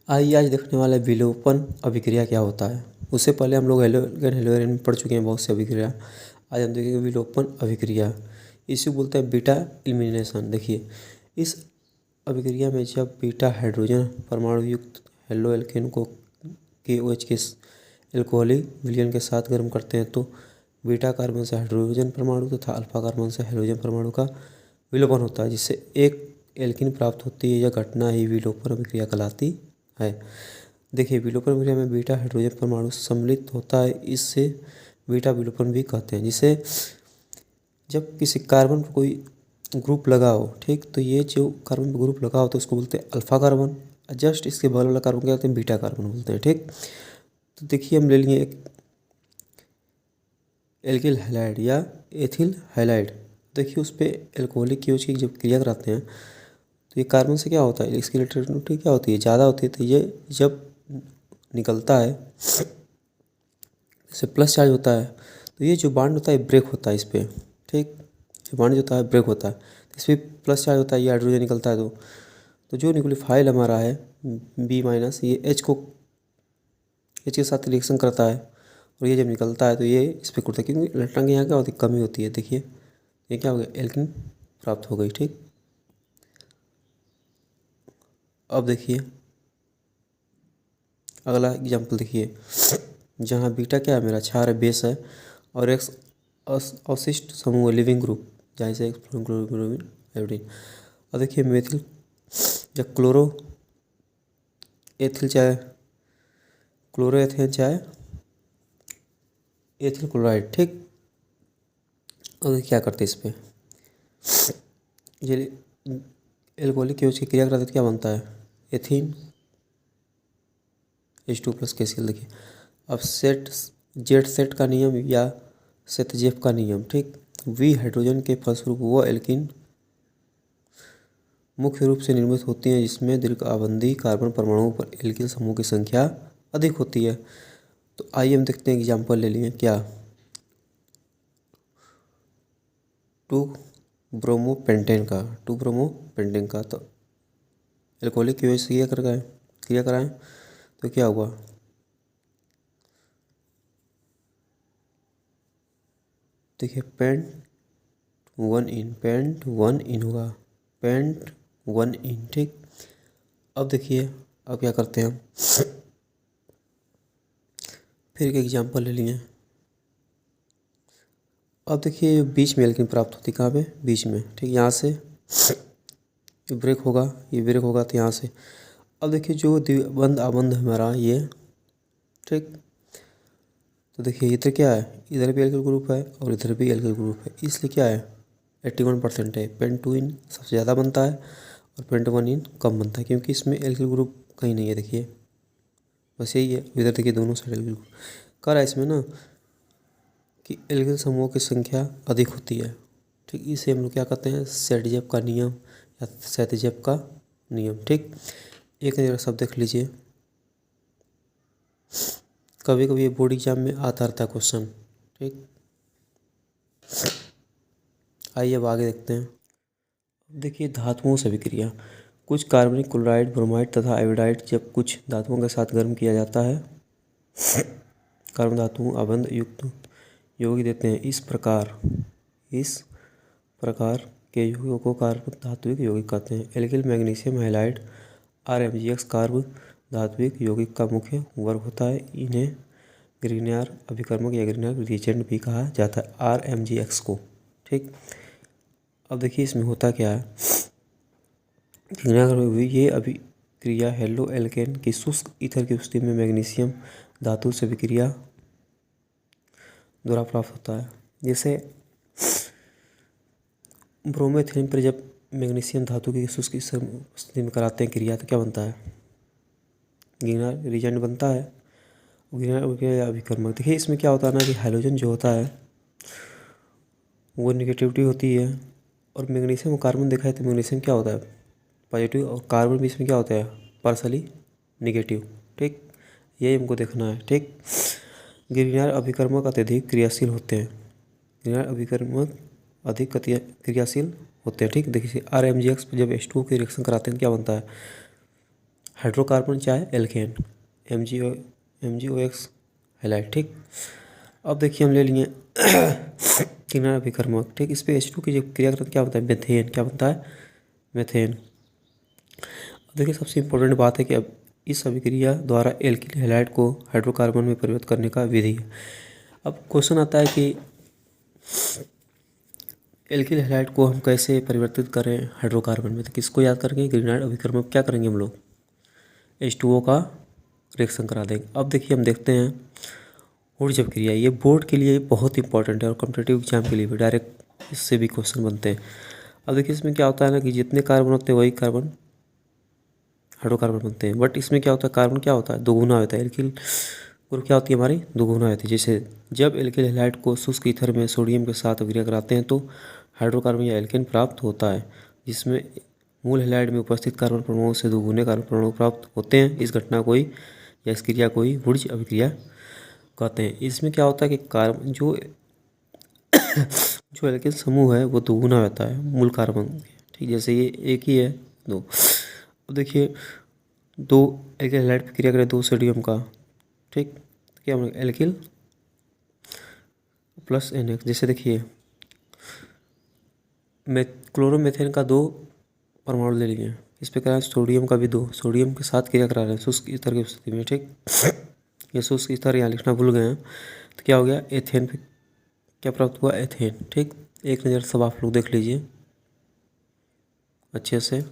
आइए आज देखने वाले विलोपन अभिक्रिया क्या होता है। उससे पहले हम लोग हेलोजन में पढ़ चुके हैं बहुत सी अभिक्रिया। आज हम देखेंगे विलोपन अभिक्रिया। इसे बोलते हैं बीटा एलिमिनेशन। देखिए, इस अभिक्रिया में जब बीटा हाइड्रोजन परमाणु युक्त हेलो एल्केन को KOH के एल्कोहलिक विलयन के साथ गर्म करते हैं तो बीटा कार्बन से हाइड्रोजन परमाणु तथा अल्फा कार्बन से हाइड्रोजन परमाणु का विलोपन होता है, जिससे एक एल्कीन प्राप्त होती है। यह घटना ही विलोपन अभिक्रिया कहलाती है। देखिए, विलोपन अभिक्रिया में बीटा हाइड्रोजन परमाणु सम्मिलित होता है, इससे बीटा विलोपन भी कहते हैं। जिसे जब किसी कार्बन पर कोई ग्रुप लगा हो, ठीक, तो ये जो कार्बन पर ग्रुप लगा हो तो उसको बोलते हैं अल्फा कार्बन। जस्ट इसके बगल वाला कार्बन क्या कहते हैं, बीटा कार्बन बोलते हैं। ठीक, तो देखिए हम ले लिए एक एल्किल हैलाइड या एथिल हैलाइड। देखिए उस पर एल्कोहलिक KOH की जब क्रिया कराते हैं तो ये कार्बन से क्या होता है, इसकी इलेक्ट्रोनेगेटिविटी क्या होती है, ज़्यादा होती है। तो ये जब निकलता है जैसे प्लस चार्ज होता है तो ये जो बॉन्ड होता है ब्रेक होता है इस पर। ठीक, जो बॉन्ड होता है ब्रेक होता है, इस पर प्लस चार्ज होता है, ये हाइड्रोजन निकलता है। तो जो न्यूक्लियोफाइल हमारा है B- ये H के साथ रिएक्शन करता है और ये जब निकलता है तो ये इस पर कुड़ता है, क्योंकि इलेक्ट्रॉन की यहाँ क्या होती है, कमी होती है। देखिए ये क्या हो गया, एल्किन प्राप्त हो गई। ठीक, अब देखिए अगला एग्जाम्पल। देखिए जहाँ बीटा क्या है, मेरा क्षार है, बेस है, और एक अवशिष्ट समूह लिविंग ग्रुप जहाँ से क्लोरोब्रोमीन आयोडीन। अब देखिए मेथिल या क्लोरो एथिल चाहे क्लोरो एथेन चाहे एथिल क्लोराइड। ठीक, अब क्या करते हैं इस पर, ये एल्कोहलिक KOH की क्रिया कराते तो क्या बनता है, एथीन H2+ KCl। देखिए अब जेड सेट का नियम या सेतजेफ का नियम। ठीक, V हाइड्रोजन के फलस्वरूप वो एल्कीन मुख्य रूप से निर्मित होती हैं जिसमें दीर्घावधि कार्बन परमाणुओं पर एल्किल समूह की संख्या अधिक होती है। तो आइए हम देखते हैं, एग्जाम्पल ले लिए क्या, 2-ब्रोमोपेंटेन का। तो एल्कोहलिक KOH से क्रिया कराएं तो क्या हुआ, देखिए पेंट 1 इन होगा, पेंट 1 इन। ठीक, अब देखिए अब क्या करते हैं हम, फिर एक एग्जाम्पल ले लिए। अब देखिए बीच में एल्कीन प्राप्त होती, कहाँ पे, बीच में। ठीक, यहाँ से ये ब्रेक होगा तो यहाँ से। अब देखिए जो द्विबंध आबंध हमारा ये, ठीक, तो देखिए इधर क्या है, इधर भी एल्किल ग्रुप है और इधर भी एल्किल ग्रुप है, इसलिए क्या है 81% है। पेंट 2 इन सबसे ज़्यादा बनता है और पेंट 1 इन कम बनता है, क्योंकि इसमें एल्किल ग्रुप कहीं नहीं है। देखिए बस यही है, इधर देखिए दोनों साइड एल्किल ग्रुप कर है इसमें ना, कि एल्किल समूहों की संख्या अधिक होती है। ठीक, इसे हम लोग क्या कहते हैं, सेटजेफ का नियम या सेतजेफ का नियम। ठीक, एक जरा शब्द देख लीजिए, कभी कभी ये बोर्ड एग्जाम में आता रहता है क्वेश्चन। ठीक, आइए अब आगे देखते हैं। देखिए धातुओं से अभिक्रिया, कुछ कार्बनिक क्लोराइड, ब्रोमाइड तथा आयोडाइड जब कुछ धातुओं के साथ गर्म किया जाता है कार्बन धातुओं आबंध युक्त यौगिक देते हैं। इस प्रकार के यौगिकों को कार्बन धात्विक यौगिक कहते हैं। Alkyl magnesium halide RMgX carb धात्विक यौगिक का मुख्य वर्ग होता है। इन्हें ग्रिग्नार अभिकर्मक या ग्रिग्नार रिएजेंट भी कहा जाता है, RMgX को। ठीक, अब देखिए इसमें होता क्या है, ये अभिक्रिया हेलो एल्केन की शुष्क ईथर की उपस्थिति में मैग्नीशियम धातु से अभिक्रिया द्वारा प्राप्त होता है। जैसे ब्रोमेथेन पर जब मैग्नीशियम धातु की शुष्क स्थिति में कराते हैं क्रिया तो क्या बनता है, ग्रिग्नार रिएजेंट बनता है, ग्रिग्नार अभिकर्मक। देखिए इसमें क्या होता है ना, कि हाइड्रोजन जो होता है वो निगेटिविटी होती है, और मैग्नीशियम और कार्बन देखा है तो मैग्नीशियम क्या होता है पॉजिटिव, और कार्बन भी इसमें क्या होता है पार्शली निगेटिव। ठीक, यही हमको देखना है। ठीक, ग्रिग्नार अभिकर्मक अत्यधिक क्रियाशील होते हैं, ग्रिग्नार अभिकर्मक अधिक क्रियाशील होते हैं। ठीक, देखिए RMgX जब H2 की रिएक्शन कराते हैं क्या बनता है, हाइड्रोकार्बन चाहे एल्केन, MgOX हैलाइड। ठीक, अब देखिए हम ले लिए किनारा अभिकर्मक। ठीक, इस पे H2 की जो क्रिया करता है क्या होता है, मेथेन। क्या बनता है, मेथेन। अब देखिए सबसे इम्पोर्टेंट बात है कि अब इस अभिक्रिया द्वारा एल्किल हैलाइड को हाइड्रोकार्बन में परिवर्तित करने का विधि है। अब क्वेश्चन आता है कि एल्किल हैलाइड को हम कैसे परिवर्तित करें हाइड्रोकार्बन में, तो किसको याद करेंगे, ग्रीनाइड अभिकर्मक। क्या करेंगे हम लोग, H2O का रिएक्शन करा देंगे। अब देखिए हम देखते हैं ऊर्जा क्रिया, ये बोर्ड के लिए बहुत इंपॉर्टेंट है और कॉम्पिटिटिव एग्जाम के लिए भी डायरेक्ट इससे भी क्वेश्चन बनते हैं। अब देखिए इसमें क्या होता है ना कि जितने कार्बन होते हैं वही कार्बन हाइड्रोकार्बन बनते हैं, बट इसमें क्या होता है, कार्बन क्या होता है, दोगुना होता है। एल्किल ग्रुप क्या होती है हमारी, दोगुना होती है। जैसे जब एल्किल हैलाइड को शुष्क ईथर में सोडियम के साथ अभिक्रिया कराते हैं तो हाइड्रोकार्बन या एल्केन प्राप्त होता है, जिसमें मूल हैलाइड में उपस्थित कार्बन परमाणु से दोगुने कार्बन परमाणु प्राप्त होते हैं। इस घटना को ही या इस क्रिया को ही वुर्ज अभिक्रिया कहते हैं। इसमें क्या होता है कि कार्बन जो एल्केन समूह है वो दोगुना होता है मूल कार्बन। ठीक, जैसे ये एक ही है, दो। अब देखिए दो एल्किल हैलाइड पर क्रिया करें दो सोडियम का, ठीक, क्या एल्किल प्लस NH। जैसे देखिए क्लोरोमेथेन का दो परमाणु ले लिए, इस पे करें सोडियम का भी दो, सोडियम के साथ क्रिया करा रहे हैं शुष्क ईथर की स्थिति में। ठीक, ये शुष्क ईथर यहाँ लिखना भूल गए हैं, तो क्या हो गया, एथेन पे क्या प्राप्त हुआ, एथेन। ठीक, एक नज़र सब आप लोग देख लीजिए अच्छे से।